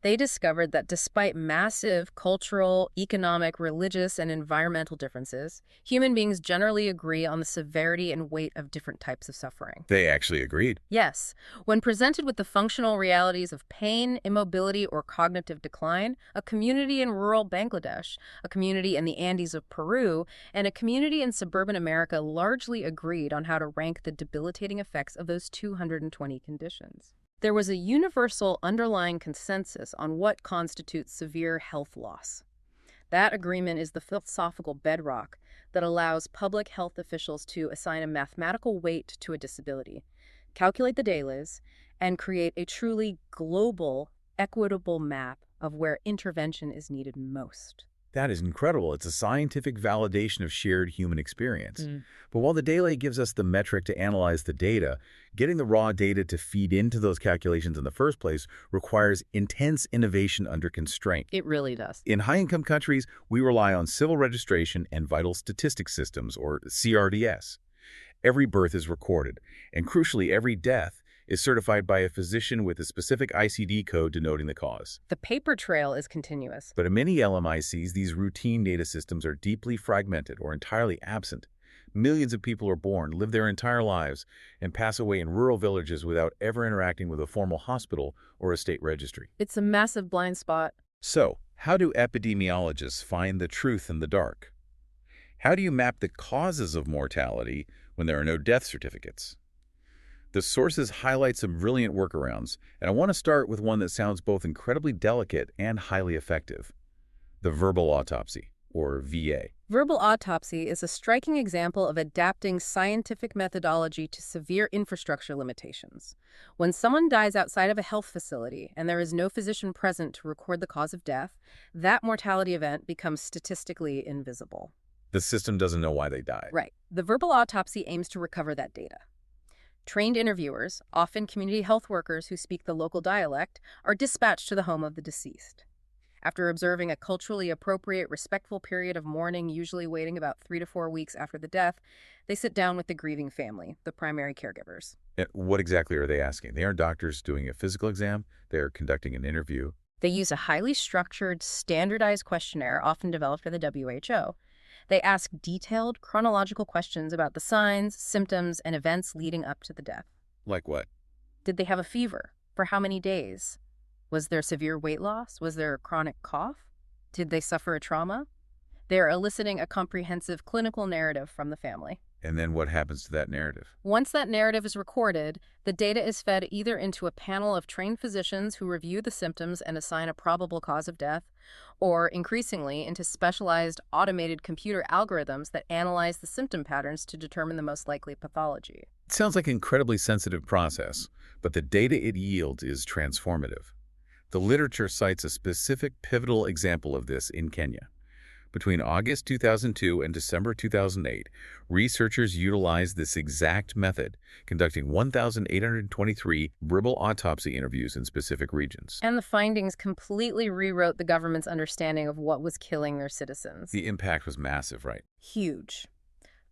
They discovered that despite massive cultural, economic, religious, and environmental differences, human beings generally agree on the severity and weight of different types of suffering. They actually agreed. Yes, when presented with the functional realities of pain, immobility, or cognitive decline, a community in rural Bangladesh, a community in the Andes of Peru, and a community in suburban America largely agreed on how to rank the debilitating effects of those 220 conditions. There was a universal underlying consensus on what constitutes severe health loss. That agreement is the philosophical bedrock that allows public health officials to assign a mathematical weight to a disability, calculate the dailies, and create a truly global, equitable map of where intervention is needed most. That is incredible. It's a scientific validation of shared human experience. But while the daily gives us the metric to analyze the data, getting the raw data to feed into those calculations in the first place requires intense innovation under constraint. It really does. In high-income countries, we rely on civil registration and vital statistics systems, or CRDS. Every birth is recorded, and crucially, every death is certified by a physician with a specific ICD code denoting the cause. The paper trail is continuous. But in many LMICs, these routine data systems are deeply fragmented or entirely absent. Millions of people are born, live their entire lives, and pass away in rural villages without ever interacting with a formal hospital or a state registry. It's a massive blind spot. So, how do epidemiologists find the truth in the dark? How do you map the causes of mortality when there are no death certificates? The sources highlight some brilliant workarounds, and I want to start with one that sounds both incredibly delicate and highly effective: the verbal autopsy, or VA. Verbal autopsy is a striking example of adapting scientific methodology to severe infrastructure limitations. When someone dies outside of a health facility and there is no physician present to record the cause of death, that mortality event becomes statistically invisible. The system doesn't know why they died. Right. The verbal autopsy aims to recover that data. Trained interviewers, often community health workers who speak the local dialect, are dispatched to the home of the deceased. After observing a culturally appropriate, respectful period of mourning, usually waiting about 3 to 4 weeks after the death, they sit down with the grieving family, the primary caregivers. What exactly are they asking? They aren't doctors doing a physical exam. They're conducting an interview. They use a highly structured, standardized questionnaire often developed by the WHO. They ask detailed, chronological questions about the signs, symptoms, and events leading up to the death. Like what? Did they have a fever? For how many days? Was there severe weight loss? Was there a chronic cough? Did they suffer a trauma? They are eliciting a comprehensive clinical narrative from the family. And then what happens to that narrative? Once that narrative is recorded, the data is fed either into a panel of trained physicians who review the symptoms and assign a probable cause of death, or increasingly into specialized automated computer algorithms that analyze the symptom patterns to determine the most likely pathology. It sounds like an incredibly sensitive process, but the data it yields is transformative. The literature cites a specific pivotal example of this in Kenya. Between August 2002 and December 2008, researchers utilized this exact method, conducting 1,823 verbal autopsy interviews in specific regions. And the findings completely rewrote the government's understanding of what was killing their citizens. The impact was massive, right? Huge.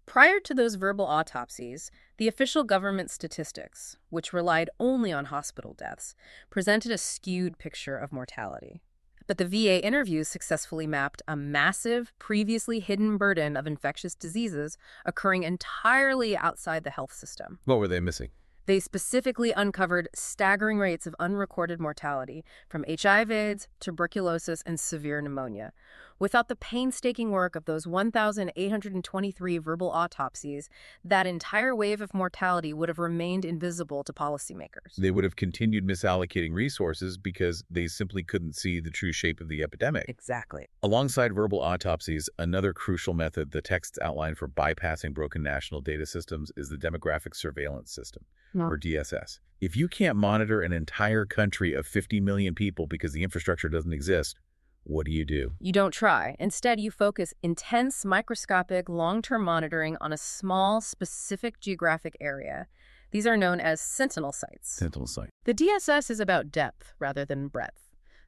Prior to those verbal autopsies, the official government statistics, which relied only on hospital deaths, presented a skewed picture of mortality. But the VA interviews successfully mapped a massive, previously hidden burden of infectious diseases occurring entirely outside the health system. What were they missing? They specifically uncovered staggering rates of unrecorded mortality from HIV/AIDS, tuberculosis, and severe pneumonia. Without the painstaking work of those 1,823 verbal autopsies, that entire wave of mortality would have remained invisible to policymakers. They would have continued misallocating resources because they simply couldn't see the true shape of the epidemic. Exactly. Alongside verbal autopsies, another crucial method the texts outline for bypassing broken national data systems is the demographic surveillance system, or DSS. If you can't monitor an entire country of 50 million people because the infrastructure doesn't exist, what do? You don't try. Instead, you focus intense, microscopic, long-term monitoring on a small, specific geographic area. These are known as sentinel sites. Sentinel site. The DSS is about depth rather than breadth.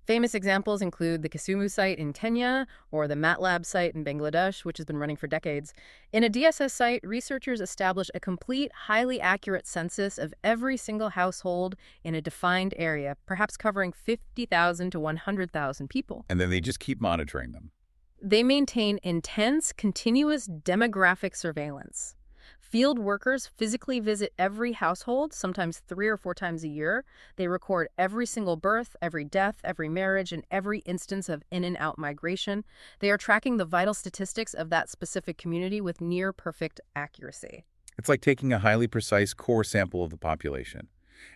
Famous examples include the Kisumu site in Kenya or the MATLAB site in Bangladesh, which has been running for decades. In a DSS site, researchers establish a complete, highly accurate census of every single household in a defined area, perhaps covering 50,000 to 100,000 people. And then they just keep monitoring them. They maintain intense, continuous demographic surveillance. Field workers physically visit every household, sometimes 3 or 4 times a year. They record every single birth, every death, every marriage, and every instance of in and out migration. They are tracking the vital statistics of that specific community with near-perfect accuracy. It's like taking a highly precise core sample of the population.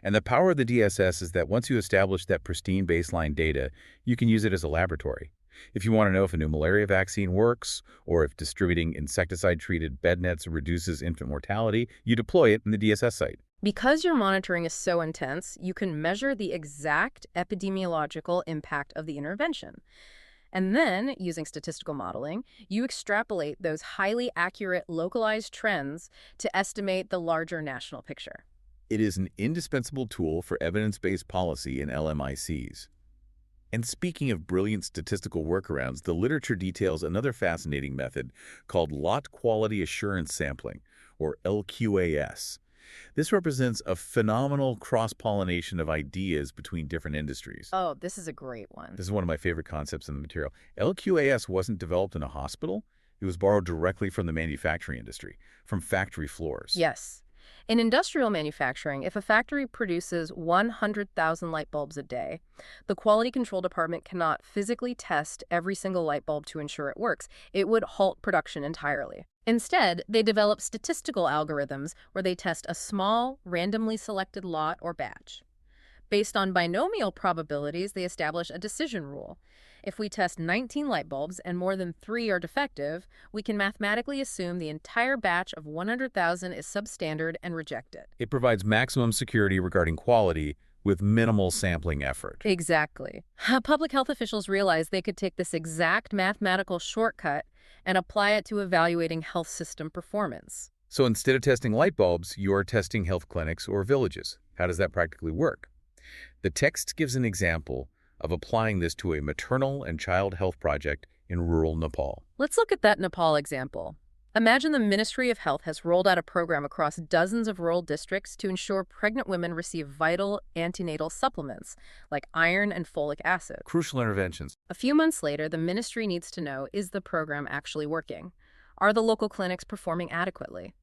And the power of the DSS is that once you establish that pristine baseline data, you can use it as a laboratory. If you want to know if a new malaria vaccine works, or if distributing insecticide-treated bed nets reduces infant mortality, you deploy it in the DSS site. Because your monitoring is so intense, you can measure the exact epidemiological impact of the intervention. And then, using statistical modeling, you extrapolate those highly accurate localized trends to estimate the larger national picture. It is an indispensable tool for evidence-based policy in LMICs. And speaking of brilliant statistical workarounds, the literature details another fascinating method called lot quality assurance sampling, or LQAS. This represents a phenomenal cross-pollination of ideas between different industries. Oh, this is a great one. This is one of my favorite concepts in the material. LQAS wasn't developed in a hospital. It was borrowed directly from the manufacturing industry, from factory floors. Yes. In industrial manufacturing, if a factory produces 100,000 light bulbs a day, the quality control department cannot physically test every single light bulb to ensure it works. It would halt production entirely. Instead, they develop statistical algorithms where they test a small, randomly selected lot or batch. Based on binomial probabilities, they establish a decision rule. If we test 19 light bulbs and more than 3 are defective, we can mathematically assume the entire batch of 100,000 is substandard and reject it. It provides maximum security regarding quality with minimal sampling effort. Exactly. Public health officials realized they could take this exact mathematical shortcut and apply it to evaluating health system performance. So instead of testing light bulbs, you are testing health clinics or villages. How does that practically work? The text gives an example of applying this to a maternal and child health project in rural Nepal. Let's look at that Nepal example. Imagine the Ministry of Health has rolled out a program across dozens of rural districts to ensure pregnant women receive vital antenatal supplements like iron and folic acid. Crucial interventions. A few months later, the ministry needs to know, is the program actually working? Are the local clinics performing adequately?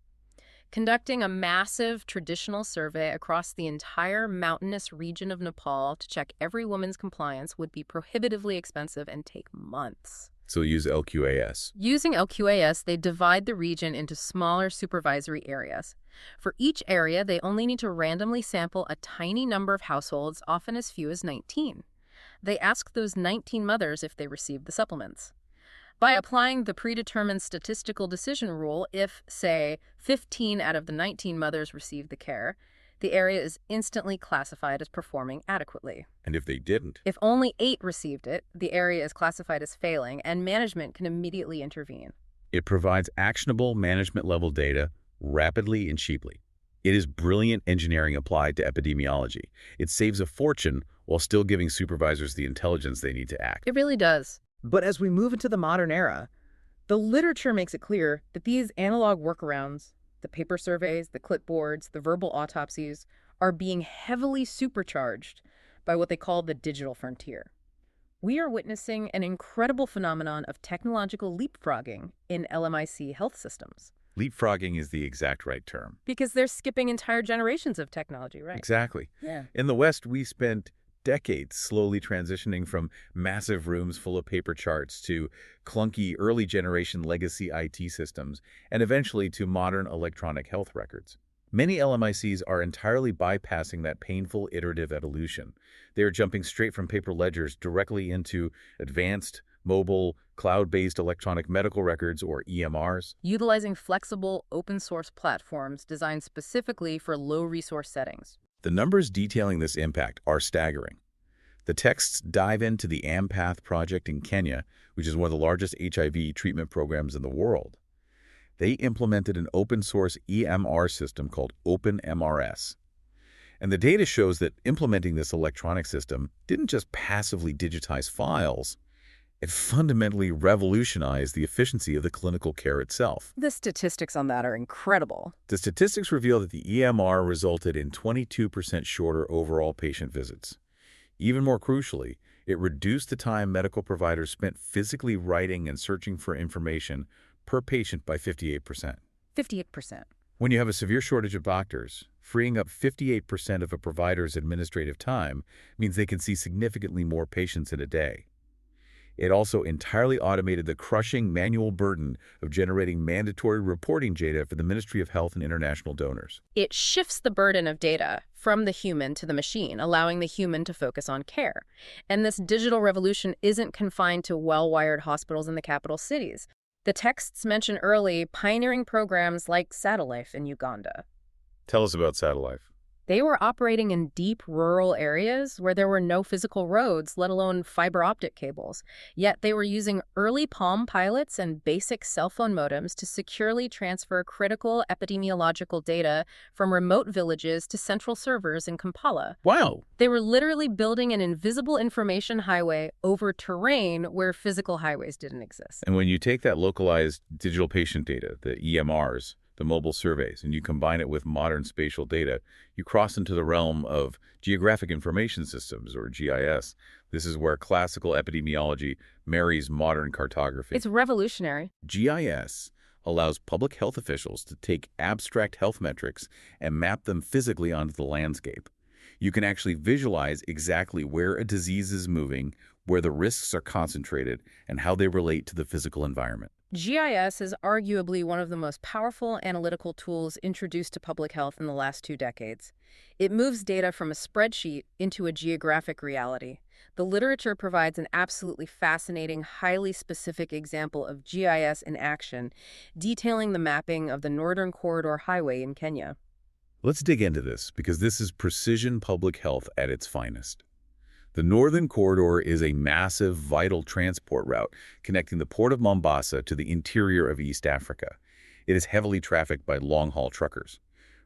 Conducting a massive traditional survey across the entire mountainous region of Nepal to check every woman's compliance would be prohibitively expensive and take months. So use LQAS. Using LQAS, they divide the region into smaller supervisory areas. For each area, they only need to randomly sample a tiny number of households, often as few as 19. They ask those 19 mothers if they received the supplements. By applying the predetermined statistical decision rule, if, say, 15 out of the 19 mothers received the care, the area is instantly classified as performing adequately. And if they didn't? If only 8 received it, the area is classified as failing, and management can immediately intervene. It provides actionable management-level data rapidly and cheaply. It is brilliant engineering applied to epidemiology. It saves a fortune while still giving supervisors the intelligence they need to act. It really does. But as we move into the modern era, the literature makes it clear that these analog workarounds, the paper surveys, the clipboards, the verbal autopsies, are being heavily supercharged by what they call the digital frontier. We are witnessing an incredible phenomenon of technological leapfrogging in LMIC health systems. Leapfrogging is the exact right term. Because they're skipping entire generations of technology, right? Exactly. Yeah. In the West, we spent decades slowly transitioning from massive rooms full of paper charts to clunky early-generation legacy IT systems, and eventually to modern electronic health records. Many LMICs are entirely bypassing that painful iterative evolution. They are jumping straight from paper ledgers directly into advanced, mobile, cloud-based electronic medical records, or EMRs. Utilizing flexible, open-source platforms designed specifically for low-resource settings. The numbers detailing this impact are staggering. The texts dive into the AMPATH project in Kenya, which is one of the largest HIV treatment programs in the world. They implemented an open-source EMR system called OpenMRS. And the data shows that implementing this electronic system didn't just passively digitize files, it fundamentally revolutionized the efficiency of the clinical care itself. The statistics on that are incredible. The statistics reveal that the EMR resulted in 22% shorter overall patient visits. Even more crucially, it reduced the time medical providers spent physically writing and searching for information per patient by 58%. 58%. When you have a severe shortage of doctors, freeing up 58% of a provider's administrative time means they can see significantly more patients in a day. It also entirely automated the crushing manual burden of generating mandatory reporting data for the Ministry of Health and international donors. It shifts the burden of data from the human to the machine, allowing the human to focus on care. And this digital revolution isn't confined to well-wired hospitals in the capital cities. The texts mention early pioneering programs like Satellite in Uganda. Tell us about Satellite. They were operating in deep rural areas where there were no physical roads, let alone fiber optic cables. Yet they were using early Palm Pilots and basic cell phone modems to securely transfer critical epidemiological data from remote villages to central servers in Kampala. Wow! They were literally building an invisible information highway over terrain where physical highways didn't exist. And when you take that localized digital patient data, the EMRs, the mobile surveys, and you combine it with modern spatial data, you cross into the realm of geographic information systems, or GIS. This is where classical epidemiology marries modern cartography. It's revolutionary. GIS allows public health officials to take abstract health metrics and map them physically onto the landscape. You can actually visualize exactly where a disease is moving, where the risks are concentrated, and how they relate to the physical environment. GIS is arguably one of the most powerful analytical tools introduced to public health in the last 2 decades. It moves data from a spreadsheet into a geographic reality. The literature provides an absolutely fascinating, highly specific example of GIS in action, detailing the mapping of the Northern Corridor Highway in Kenya. Let's dig into this, because this is precision public health at its finest. The Northern Corridor is a massive, vital transport route connecting the port of Mombasa to the interior of East Africa. It is heavily trafficked by long-haul truckers.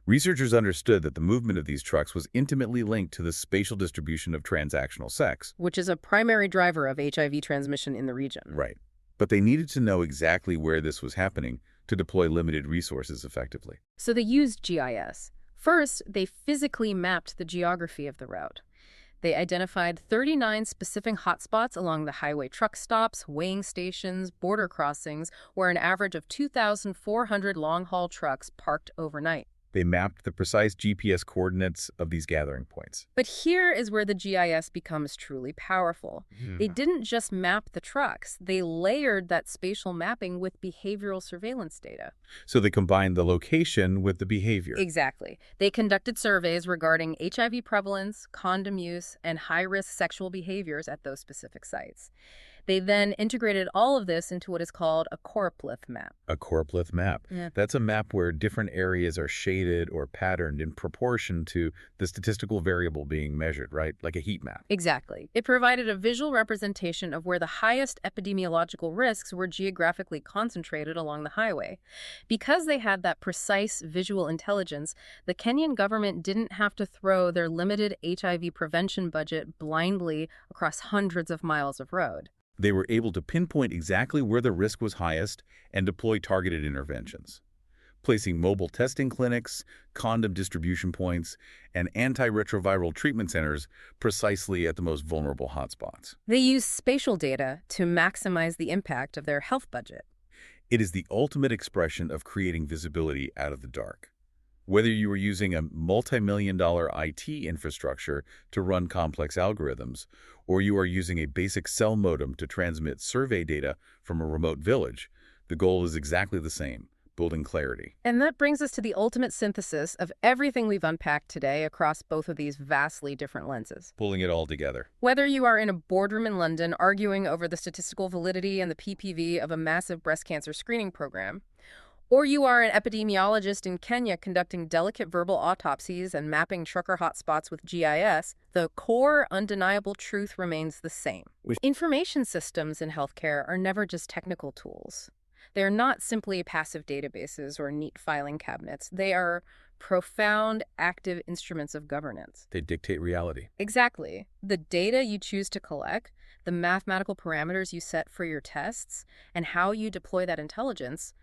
Researchers understood that the movement of these trucks was intimately linked to the spatial distribution of transactional sex. Which is a primary driver of HIV transmission in the region. Right. But they needed to know exactly where this was happening to deploy limited resources effectively. So they used GIS. First, they physically mapped the geography of the route. They identified 39 specific hotspots along the highway truck stops, weighing stations, border crossings, where an average of 2,400 long-haul trucks parked overnight. They mapped the precise GPS coordinates of these gathering points. But here is where the GIS becomes truly powerful. They didn't just map the trucks, they layered that spatial mapping with behavioral surveillance data. So they combined the location with the behavior. Exactly. They conducted surveys regarding HIV prevalence, condom use, and high-risk sexual behaviors at those specific sites. They then integrated all of this into what is called a choropleth map. A choropleth map. Yeah. That's a map where different areas are shaded or patterned in proportion to the statistical variable being measured, right? Like a heat map. Exactly. It provided a visual representation of where the highest epidemiological risks were geographically concentrated along the highway. Because they had that precise visual intelligence, the Kenyan government didn't have to throw their limited HIV prevention budget blindly across hundreds of miles of road. They were able to pinpoint exactly where the risk was highest and deploy targeted interventions, placing mobile testing clinics, condom distribution points, and antiretroviral treatment centers precisely at the most vulnerable hotspots. They used spatial data to maximize the impact of their health budget. It is the ultimate expression of creating visibility out of the dark. Whether you are using a multi-million-dollar IT infrastructure to run complex algorithms, or you are using a basic cell modem to transmit survey data from a remote village, the goal is exactly the same: building clarity. And that brings us to the ultimate synthesis of everything we've unpacked today across both of these vastly different lenses. Pulling it all together. Whether you are in a boardroom in London arguing over the statistical validity and the PPV of a massive breast cancer screening program, or you are an epidemiologist in Kenya conducting delicate verbal autopsies and mapping trucker hotspots with GIS, the core undeniable truth remains the same. Information systems in healthcare are never just technical tools. They are not simply passive databases or neat filing cabinets. They are profound, active instruments of governance. They dictate reality. Exactly. The data you choose to collect, the mathematical parameters you set for your tests, and how you deploy that intelligence,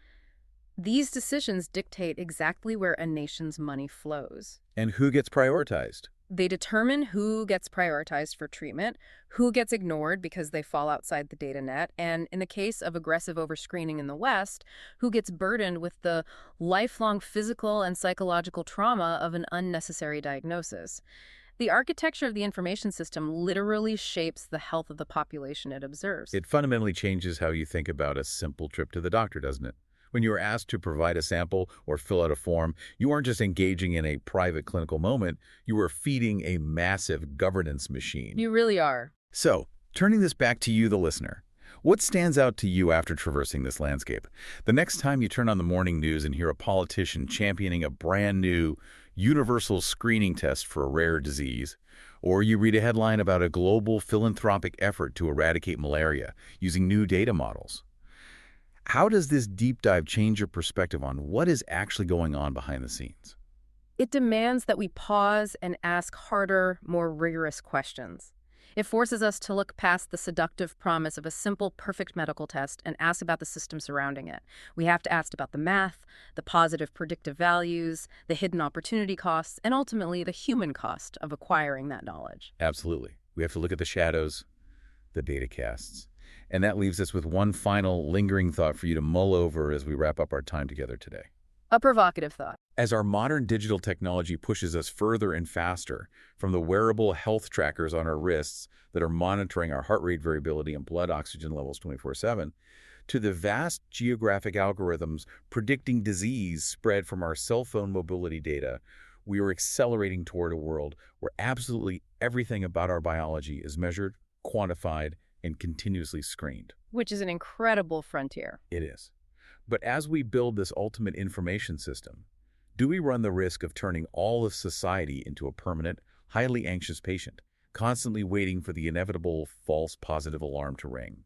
these decisions dictate exactly where a nation's money flows. And who gets prioritized? They determine who gets prioritized for treatment, who gets ignored because they fall outside the data net, and in the case of aggressive overscreening in the West, who gets burdened with the lifelong physical and psychological trauma of an unnecessary diagnosis. The architecture of the information system literally shapes the health of the population it observes. It fundamentally changes how you think about a simple trip to the doctor, doesn't it? When you are asked to provide a sample or fill out a form, you aren't just engaging in a private clinical moment, you are feeding a massive governance machine. You really are. So, turning this back to you, the listener, what stands out to you after traversing this landscape? The next time you turn on the morning news and hear a politician championing a brand new universal screening test for a rare disease, or you read a headline about a global philanthropic effort to eradicate malaria using new data models, how does this deep dive change your perspective on what is actually going on behind the scenes? It demands that we pause and ask harder, more rigorous questions. It forces us to look past the seductive promise of a simple, perfect medical test and ask about the system surrounding it. We have to ask about the math, the positive predictive values, the hidden opportunity costs, and ultimately the human cost of acquiring that knowledge. Absolutely. We have to look at the shadows, the data casts. And that leaves us with one final lingering thought for you to mull over as we wrap up our time together today. A provocative thought. As our modern digital technology pushes us further and faster, from the wearable health trackers on our wrists that are monitoring our heart rate variability and blood oxygen levels 24/7, to the vast geographic algorithms predicting disease spread from our cell phone mobility data, we are accelerating toward a world where absolutely everything about our biology is measured, quantified, and continuously screened. Which is an incredible frontier. It is. But as we build this ultimate information system, do we run the risk of turning all of society into a permanent, highly anxious patient, constantly waiting for the inevitable false positive alarm to ring?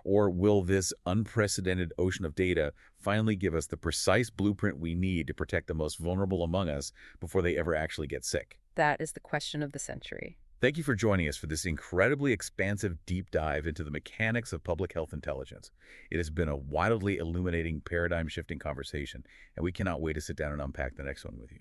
Or will this unprecedented ocean of data finally give us the precise blueprint we need to protect the most vulnerable among us before they ever actually get sick? That is the question of the century. Thank you for joining us for this incredibly expansive deep dive into the mechanics of public health intelligence. It has been a wildly illuminating, paradigm-shifting conversation, and we cannot wait to sit down and unpack the next one with you.